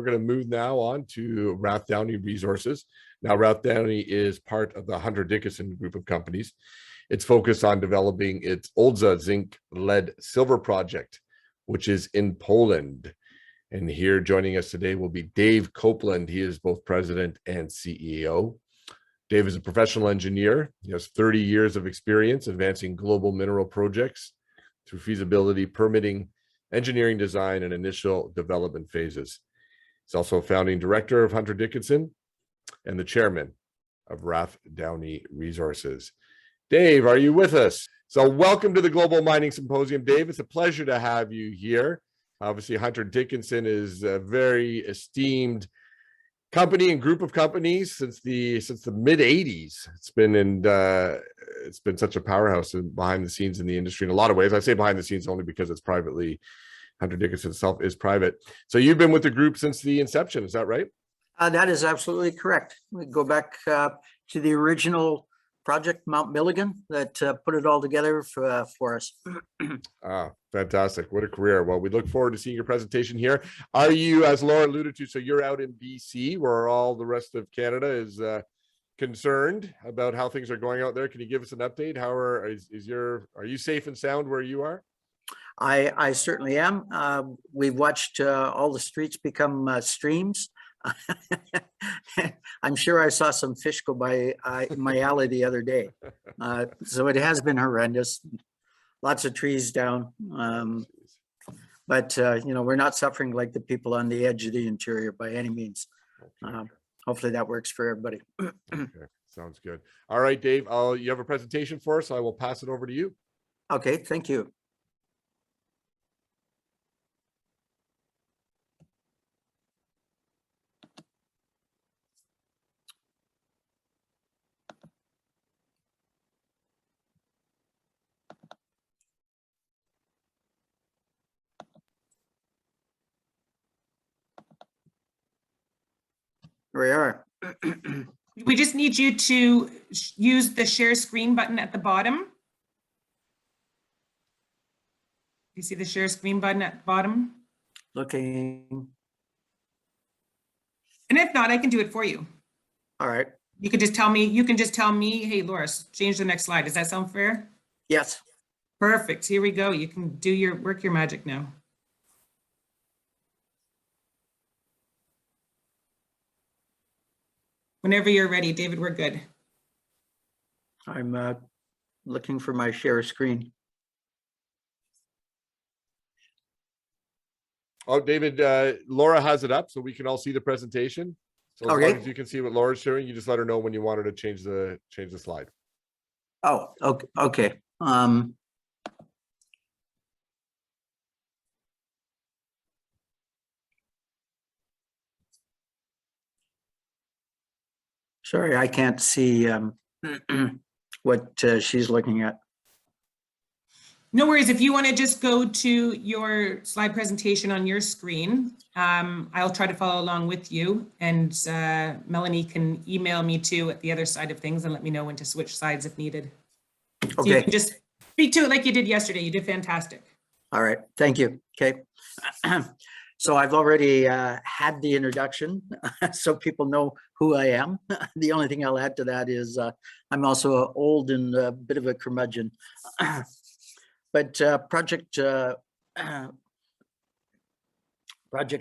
we're going to move now on to Rathdowney Resources. Now, Rathdowney is part of the Hunter Dickinson group of companies. It's focused on developing its Olza zinc lead silver project, which is in Poland. And here joining us today will be Dave Copeland. He is both president and CEO. Dave is a professional engineer. He has 30 years of experience advancing global mineral projects through feasibility, permitting, engineering design, and initial development phases. He's also a founding director of Hunter Dickinson and the chairman of Rathdowney Resources. Dave, are you with us? So welcome to the Global Mining Symposium, Dave. It's a pleasure to have you here. Obviously, Hunter Dickinson is a very esteemed company and group of companies since the mid 80s. It's been such a powerhouse behind the scenes in the industry in a lot of ways. I say behind the scenes only because it's privately. Hunter Dickinson itself is private. So you've been with the group since the inception, is that right? That is absolutely correct. We go back to the original project, Mount Milligan, that put it all together for us. Fantastic. What a career. Well, we look forward to seeing your presentation here. Are you, as Laura alluded to, so you're out in BC where all the rest of Canada is concerned about how things are going out there. Can you give us an update? Are you safe and sound where you are? I certainly am. We've watched all the streets become streams. I'm sure I saw some fish go by my alley the other day. So it has been horrendous. Lots of trees down. But we're not suffering like the people on the edge of the interior by any means. Okay. Hopefully that works for everybody. Okay. Sounds good. All right, Dave, you have a presentation for us. So I will pass it over to you. Okay, thank you. Here we are. We just need you to use the share screen button at the bottom. You see the share screen button at the bottom? Looking. And if not, I can do it for you. All right. You can just tell me, hey, Laura, change the next slide. Does that sound fair? Yes. Perfect. Here we go. You can do work your magic now. Whenever you're ready, David, we're good. I'm looking for my share screen. Oh, David, Laura has it up so we can all see the presentation. So as long as you can see what Laura's showing, you just let her know when you want her to change the slide. Oh, okay. Sorry, I can't see what she's looking at. No worries. If you want to just go to your slide presentation on your screen, I'll try to follow along with you, and Melanie can email me too at the other side of things and let me know when to switch sides if needed. Okay. So you can just speak to it like you did yesterday. You did fantastic. All right. Thank you. Okay. So I've already had the introduction, so people know who I am. The only thing I'll add to that is I'm also old and a bit of a curmudgeon. But Project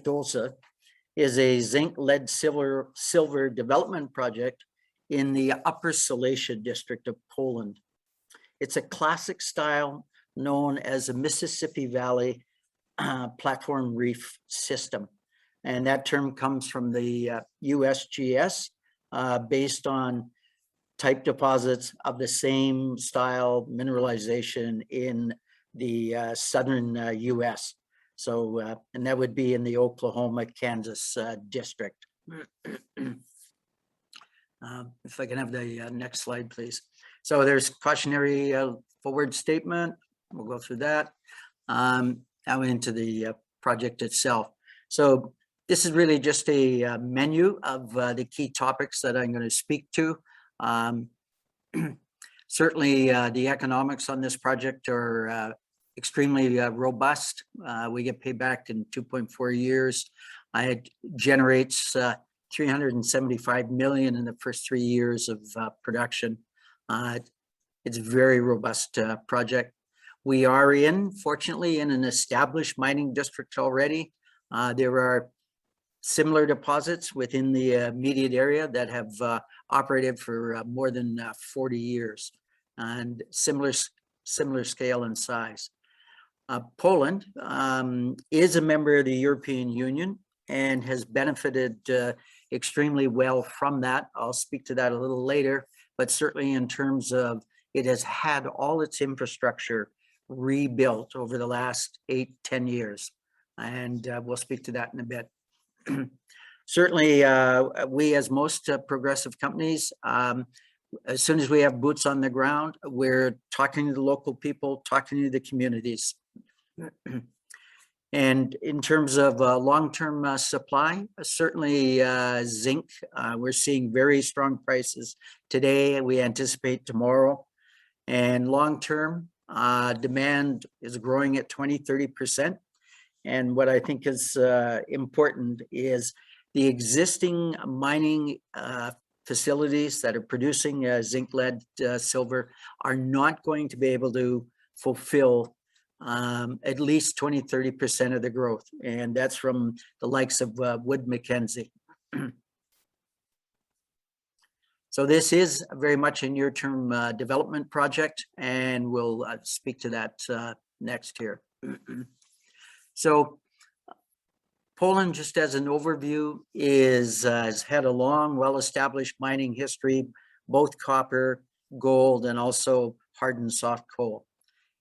OLSA is a zinc lead silver development project in the Upper Silesia district of Poland. It's a classic style known as a Mississippi Valley platform reef system. And that term comes from the USGS based on type deposits of the same style mineralization in the southern US. So, and that would be in the Oklahoma, Kansas district. If I can have the next slide, please. So there's cautionary forward statement. We'll go through that. Now into the project itself. So this is really just a menu of the key topics that I'm going to speak to. Certainly the economics on this project are extremely robust. We get paid back in 2.4 years. It generates 375 million in the first 3 years of production. It's a very robust project. We are fortunately, in an established mining district already. There are similar deposits within the immediate area that have operated for more than 40 years and similar scale and size. Poland is a member of the European Union and has benefited extremely well from that. I'll speak to that a little later, but certainly in terms of it has had all its infrastructure rebuilt over the last 8-10 years. And we'll speak to that in a bit. Certainly, we as most progressive companies, as soon as we have boots on the ground, we're talking to the local people, talking to the communities. And in terms of long-term supply, certainly zinc, we're seeing very strong prices today. We anticipate tomorrow. And long-term demand is growing at 20-30%. And what I think is important is the existing mining facilities that are producing zinc, lead, silver are not going to be able to fulfill at least 20-30% of the growth. And that's from the likes of Wood Mackenzie. So this is very much a near-term development project, and we'll speak to that next here. So Poland, just as an overview, has had a long, well-established mining history, both copper, gold, and also hard and soft coal.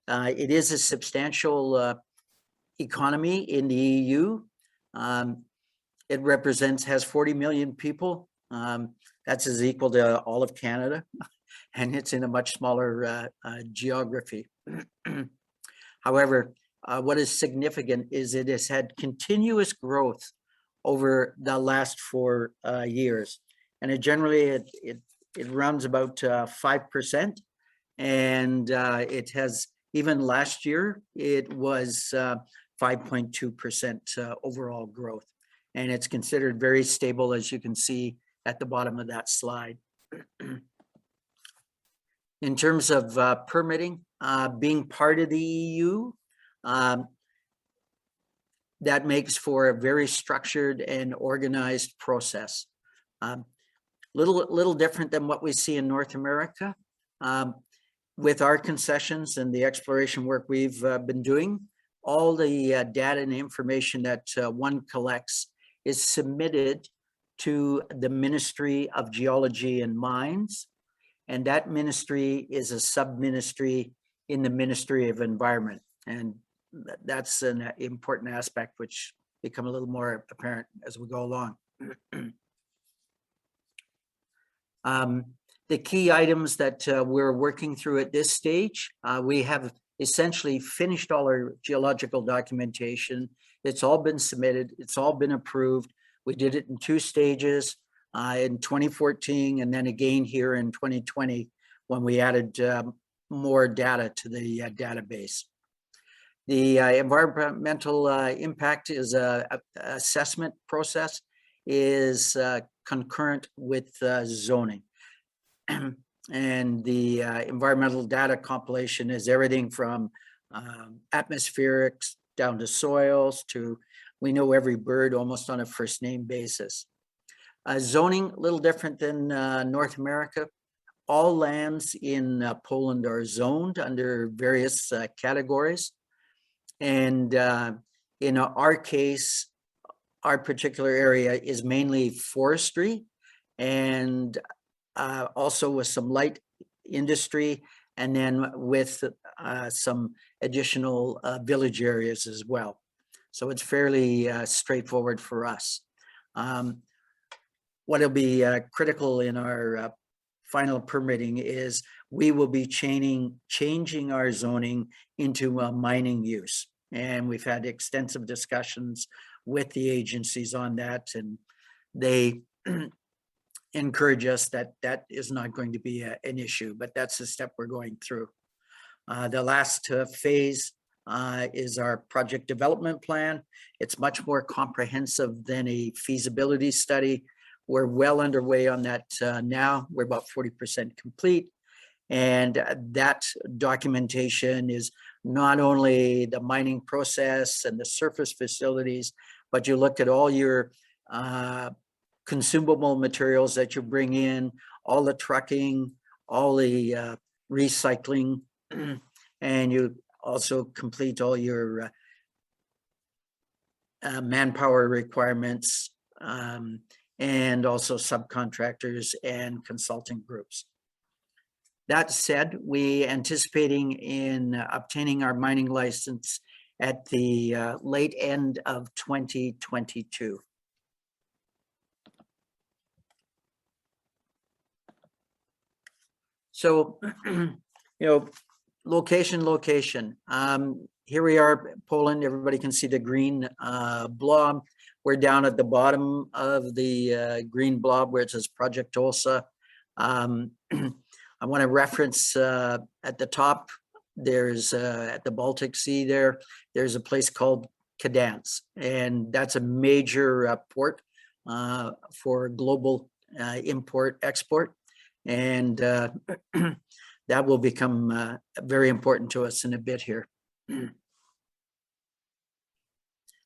It is a substantial economy in the EU. It has 40 million people. That's as equal to all of Canada, and it's in a much smaller geography. However, what is significant is it has had continuous growth over the last 4 years, and it generally runs about 5%, and it has, even last year it was 5.2% overall growth, and it's considered very stable, as you can see at the bottom of that slide. In terms of permitting, being part of the EU, that makes for a very structured and organized process. Little different than what we see in North America. With our concessions and the exploration work we've been doing, all the data and information that one collects is submitted to the Ministry of Geology and Mines, and that ministry is a sub-ministry in the Ministry of Environment, and that's an important aspect which become a little more apparent as we go along. The key items that we're working through at this stage, we have essentially finished all our geological documentation. It's all been submitted, it's all been approved. We did it in 2 stages in 2014 and then again here in 2020 when we added more data to the database. The environmental impact is assessment process is concurrent with zoning. And the environmental data compilation is everything from atmospherics down to soils to, we know every bird almost on a first name basis. Zoning, a little different than North America. All lands in Poland are zoned under various categories. And in our case, our particular area is mainly forestry and also with some light industry, and then with some additional village areas as well. So it's fairly straightforward for us. What will be critical in our final permitting is we will be changing our zoning into a mining use. And we've had extensive discussions with the agencies on that, and they encourage us that that is not going to be an issue, but that's the step we're going through. The last phase is our project development plan. It's much more comprehensive than a feasibility study. We're well underway on that now. We're about 40% complete. And that documentation is not only the mining process and the surface facilities, but you looked at all your consumable materials that you bring in, all the trucking, all the recycling, and you also complete all your manpower requirements, and also subcontractors and consulting groups. That said, we anticipating in obtaining our mining license at the late end of 2022. So, location. Here we are, Poland. Everybody can see the green blob. We're down at the bottom of the green blob where it says Project OSA. I want to reference at the top, there's at the Baltic Sea there's a place called Gdansk, and that's a major port for global import-export. And that will become very important to us in a bit here.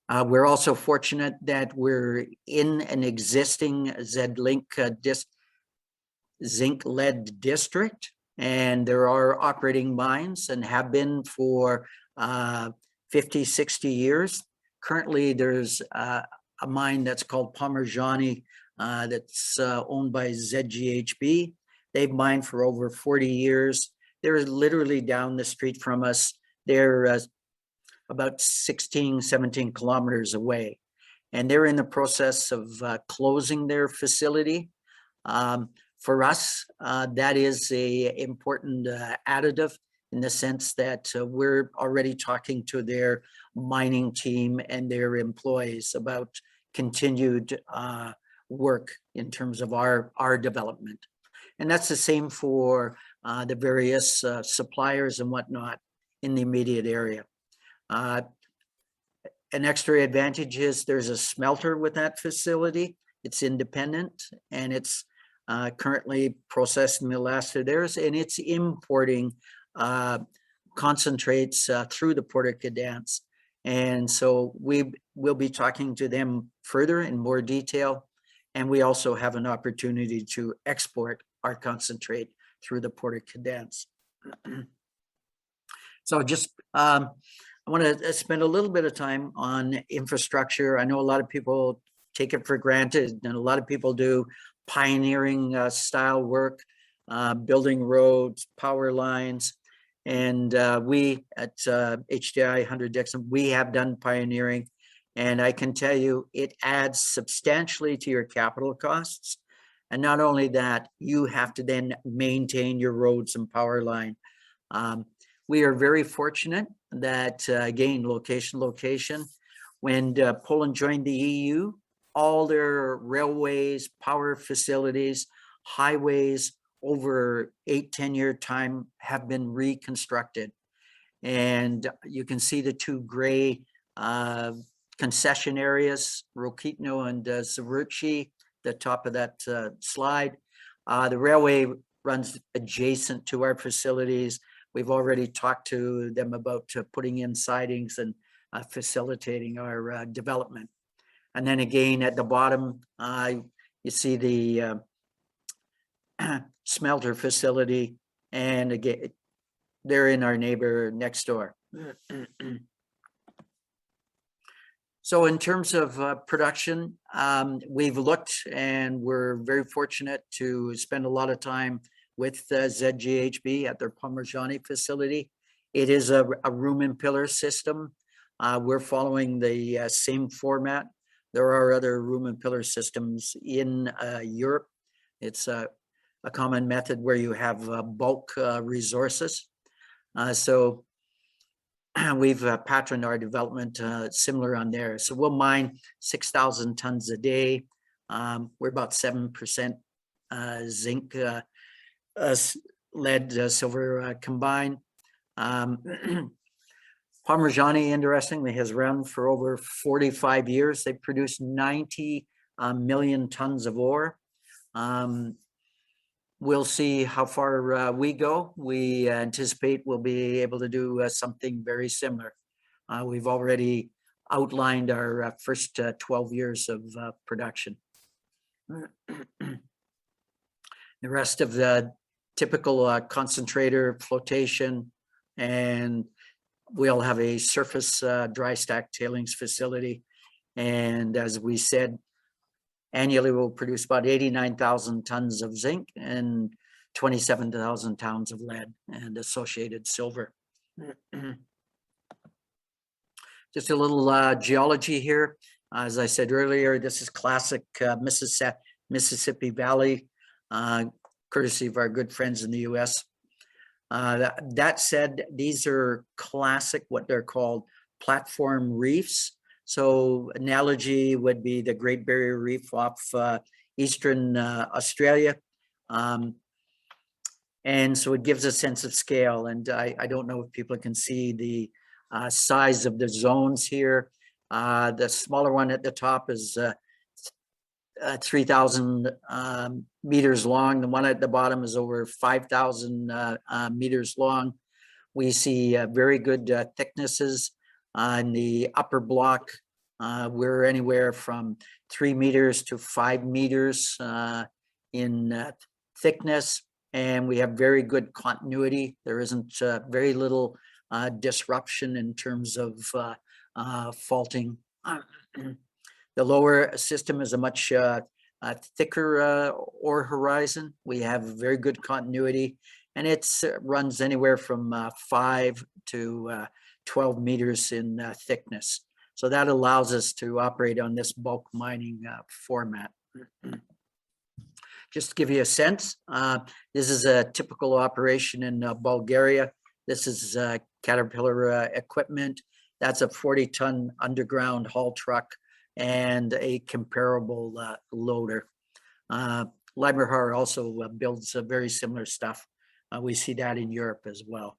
We're also fortunate that we're in an existing zinc-lead district, and there are operating mines and have been for 50, 60 years. Currently, there's a mine that's called Parmigiani that's owned by ZGHB. They've mined for over 40 years. They're literally down the street from us. They're about 16, 17 kilometers away. And they're in the process of closing their facility. For us, that is a important additive in the sense that we're already talking to their mining team and their employees about continued work in terms of our development. And that's the same for the various suppliers and whatnot in the immediate area. An extra advantage is there's a smelter with that facility. It's independent, and it's currently processing the last of theirs, and it's importing concentrates through the Port of Gdansk. And so we will be talking to them further in more detail. And we also have an opportunity to export our concentrate through the Port of Gdansk. So just, I want to spend a little bit of time on infrastructure. I know a lot of people take it for granted, and a lot of people do pioneering style work, building roads, power lines. And we at HDI 100 Dixon, we have done pioneering. And I can tell you, it adds substantially to your capital costs. And not only that, you have to then maintain your roads and power line. We are very fortunate that, again, location. When Poland joined the EU, all their railways, power facilities, highways over 8-10 year time have been reconstructed. And you can see the two gray concession areas, Rokitno and Zavrchi, the top of that slide. The railway runs adjacent to our facilities. We've already talked to them about putting in sidings and facilitating our development. And then again, at the bottom, you see the smelter facility, and again, they're in our neighbor next door. So in terms of production, we've looked, and we're very fortunate to spend a lot of time with ZGHB at their Parmigiani facility. It is a room and pillar system. We're following the same format. There are other room and pillar systems in Europe. It's a common method where you have bulk resources. So we've patterned our development similar on there. So we'll mine 6,000 tons a day. We're about 7% zinc, lead, silver combined. Parmigiani, interestingly, has run for over 45 years. They produced 90 million tons of ore. We'll see how far we go. We anticipate we'll be able to do something very similar. We've already outlined our first 12 years of production. The rest of the typical concentrator, flotation, and we'll have a surface dry stack tailings facility. And as we said, annually we'll produce about 89,000 tons of zinc and 27,000 tons of lead and associated silver. Just a little geology here. As I said earlier, this is classic Mississippi Valley, courtesy of our good friends in the US. That said, these are classic, what they're called platform reefs. So analogy would be the Great Barrier Reef off Eastern Australia. And so it gives a sense of scale. And I don't know if people can see the size of the zones here. The smaller one at the top is 3,000 meters long. The one at the bottom is over 5,000 meters long. We see very good thicknesses. In the upper block, we're anywhere from 3 meters to 5 meters in thickness, and we have very good continuity. There isn't very little disruption in terms of faulting. The lower system is a much thicker ore horizon. We have very good continuity, and it runs anywhere from 5 to 12 meters in thickness. So that allows us to operate on this bulk mining format. Just to give you a sense, this is a typical operation in Bulgaria. This is Caterpillar equipment. That's a 40-ton underground haul truck and a comparable loader. Leibniz also builds very similar stuff. We see that in Europe as well.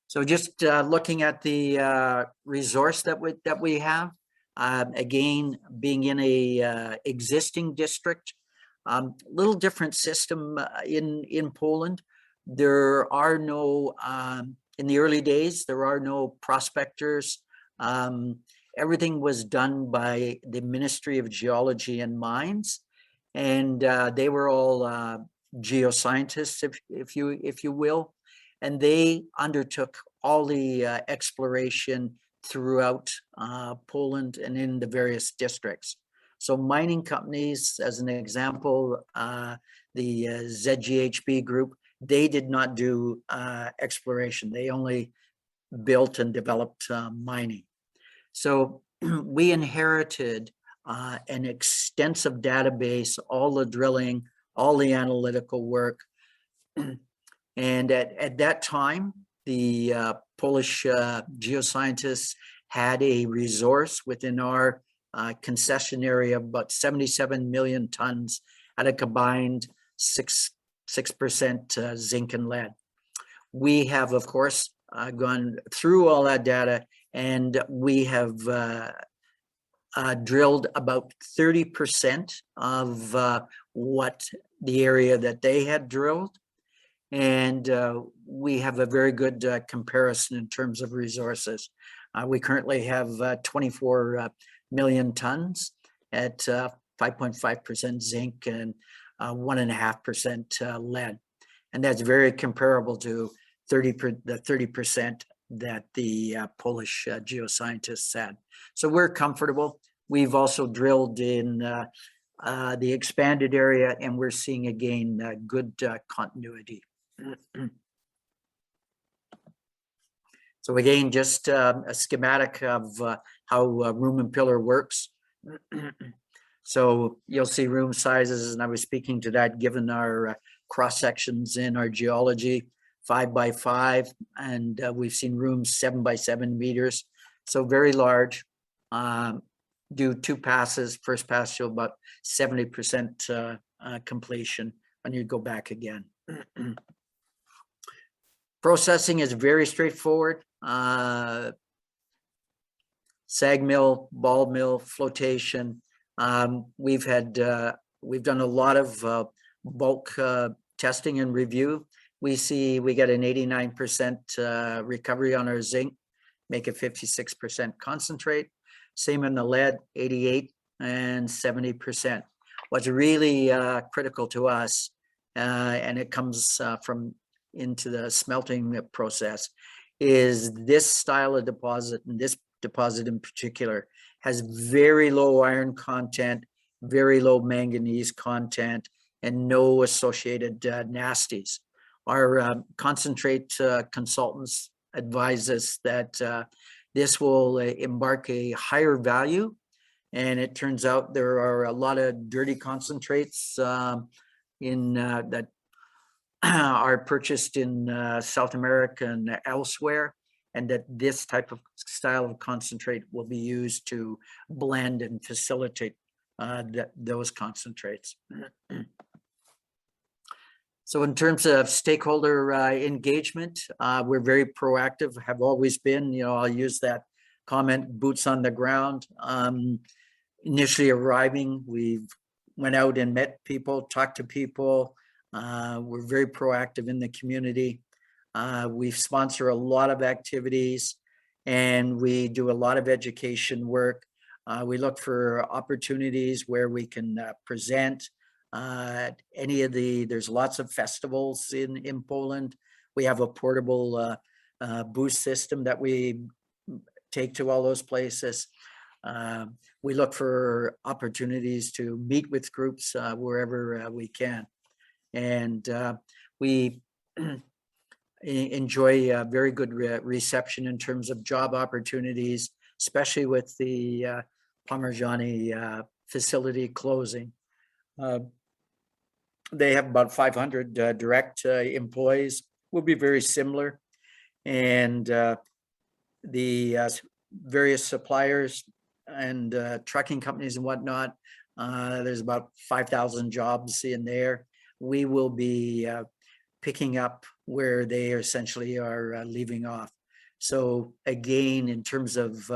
So just looking at the resource that we have, again, being in a existing district, little different system in Poland. There are no, in the early days, there are no prospectors. Everything was done by the Ministry of Geology and Mines, and they were all geoscientists, if you will. And they undertook all the exploration throughout Poland and in the various districts. So mining companies, as an example, the ZGHB group, they did not do exploration. They only built and developed mining. So we inherited an extensive database, all the drilling, all the analytical work. And at that time, the Polish geoscientists had a resource within our concession area of about 77 million tons at a combined 6% zinc and lead. We have, of course, gone through all that data, and we have drilled about 30% of what the area that they had drilled. And we have a very good comparison in terms of resources. We currently have 24 million tons at 5.5% zinc and 1.5% lead. And that's very comparable to the 30% that the Polish geoscientists had. So we're comfortable. We've also drilled in the expanded area, and we're seeing again good continuity. So again, just a schematic of how room and pillar works. So you'll see room sizes, and I was speaking to that given our cross sections in our geology, 5 by 5, and we've seen rooms 7 by 7 meters. So very large. Do 2 passes. First pass show about 70% completion, and you go back again. Processing is very straightforward. SAG mill, ball mill, flotation. We've done a lot of bulk testing and review. We get an 89% recovery on our zinc, make it 56% concentrate. Same in the lead, 88 and 70%. What's really critical to us, and it comes from into the smelting process, is this style of deposit, and this deposit in particular has very low iron content, very low manganese content, and no associated nasties. Our concentrate consultants advise us that this will embark a higher value, and it turns out there are a lot of dirty concentrates that are purchased in South America and elsewhere, and that this type of style of concentrate will be used to blend and facilitate those concentrates. So in terms of stakeholder engagement, we're very proactive, have always been. I'll use that comment, boots on the ground. Initially arriving, we've went out and met people, talked to people. We're very proactive in the community. We sponsor a lot of activities, and we do a lot of education work. We look for opportunities where we can present there's lots of festivals in Poland. We have a portable booth system that we take to all those places. We look for opportunities to meet with groups wherever we can. And we enjoy a very good reception in terms of job opportunities, especially with the Parmigiani facility closing. They have about 500 direct employees, will be very similar. And the various suppliers and trucking companies and whatnot, there's about 5,000 jobs in there. We will be picking up where they essentially are leaving off. So again, in terms of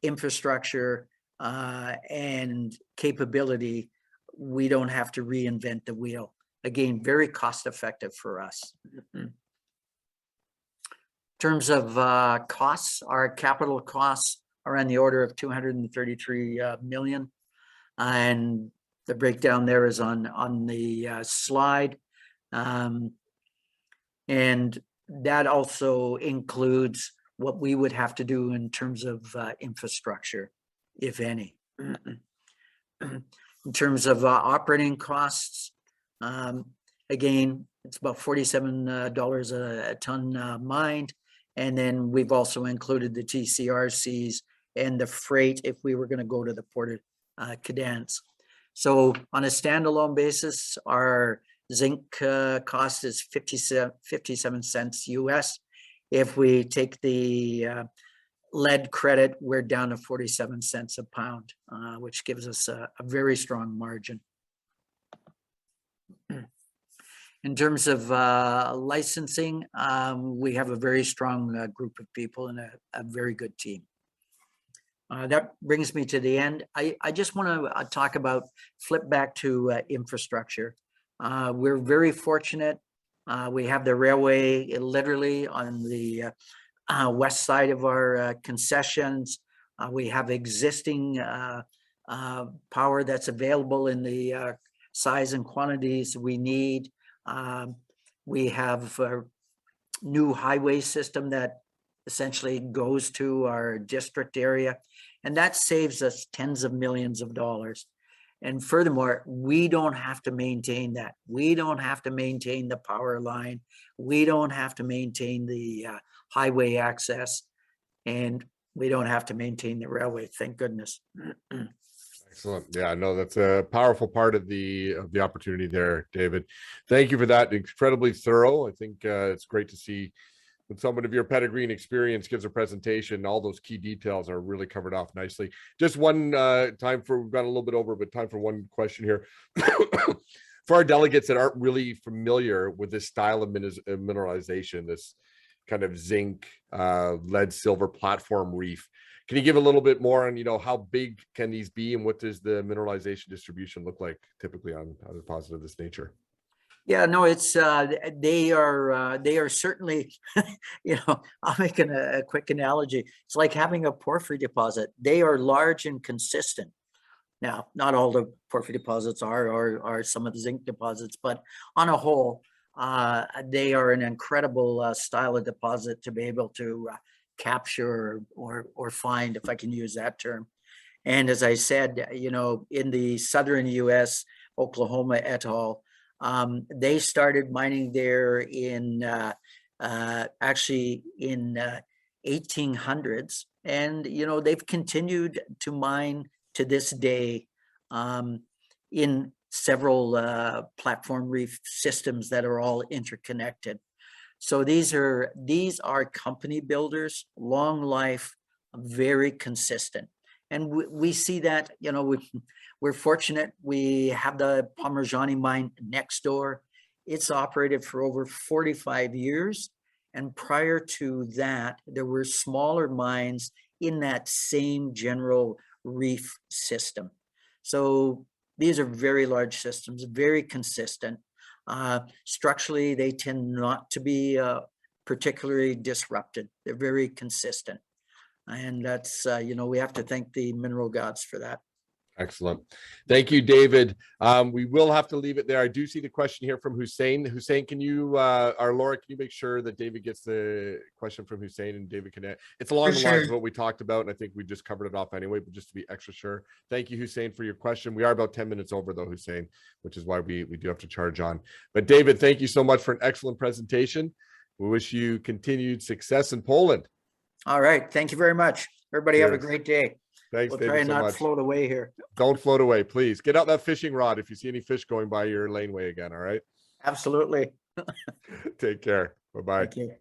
infrastructure and capability, we don't have to reinvent the wheel. Again, very cost effective for us. In terms of costs, our capital costs are on the order of 233 million. And the breakdown there is on the slide. And that also includes what we would have to do in terms of infrastructure, if any. In terms of operating costs, again, it's about $47 a ton mined. And then we've also included the TCRCs and the freight if we were going to go to the Port of Gdansk. So on a standalone basis, our zinc cost is 57 cents US. If we take the lead credit, we're down to 47 cents a pound, which gives us a very strong margin. In terms of licensing, we have a very strong group of people and a very good team. That brings me to the end. I just want to talk about, flip back to infrastructure. We're very fortunate. We have the railway literally on the west side of our concessions. We have existing power that's available in the size and quantities we need. We have a new highway system that essentially goes to our district area, and that saves us tens of millions of dollars. And furthermore, we don't have to maintain that. We don't have to maintain the power line. We don't have to maintain the highway access, and we don't have to maintain the railway, thank goodness. Excellent. Yeah, no, that's a powerful part of the opportunity there, David. Thank you for that. Incredibly thorough. I think it's great to see when someone of your pedigree and experience gives a presentation, all those key details are really covered off nicely. Just one we've gone a little bit over, but time for one question here. For our delegates that aren't really familiar with this style of mineralization, this kind of zinc, lead silver platform reef. Can you give a little bit more on, how big can these be, and what does the mineralization distribution look like typically on a deposit of this nature? Yeah, no, it's they are certainly, I'll make a quick analogy. It's like having a porphyry deposit. They are large and consistent. Now, not all the porphyry deposits are some of the zinc deposits, but on a whole, they are an incredible style of deposit to be able to capture or find, if I can use that term. And as I said, in the southern U.S., Oklahoma et al., they started mining there in actually in 1800s, and they've continued to mine to this day in several platform reef systems that are all interconnected. So these are company builders, long life, very consistent. And we see that, we're fortunate. We have the Parmigiani mine next door. It's operated for over 45 years. And prior to that, there were smaller mines in that same general reef system. So these are very large systems, very consistent. Structurally, they tend not to be particularly disrupted. They're very consistent. And that's, we have to thank the mineral gods for that. Excellent. Thank you, David. We will have to leave it there. I do see the question here from Hussein. Hussein, can you, or Laura, can you make sure that David gets the question from Hussein, and David can, it's along the lines of what we talked about, and I think we just covered it off anyway, but just to be extra sure. Thank you, Hussein, for your question. We are about 10 minutes over though, Hussein, which is why we do have to charge on. But David, thank you so much for an excellent presentation. We wish you continued success in Poland. All right. Thank you very much. Everybody have a great day. Thanks, we'll David, try and so not much. float away here. Don't float away, please. Get out that fishing rod if you see any fish going by your laneway again, all right? Absolutely. Take care. Bye-bye. Thank you.